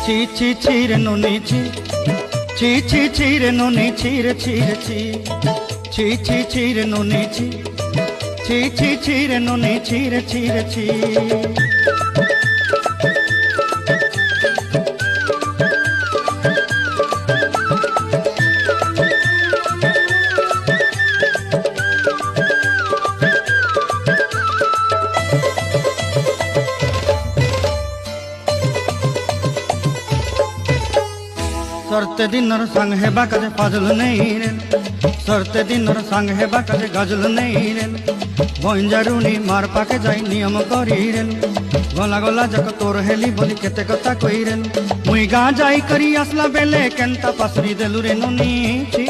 ছি ছি ছি রে নুনি ছি ছি ছি ছি রে নুনি ছি রে ছি রে ছি ছি ছি ছি রে নুনি ছি ছি ছি ছি রে নুনি ছি রে ছি রে ছি। सरते दिनर संग हेबा कदे फाजल नहीं रे सरते दिनर संग हेबा कदे गजल नहीं रे बंजारुनी मार पाके जाई नियम करी रे गला गला जक तोर हेली बोली केते कथा कई रे मुई गा जाई करी असला बेले केनता पासरी देलु रे नुनी छि।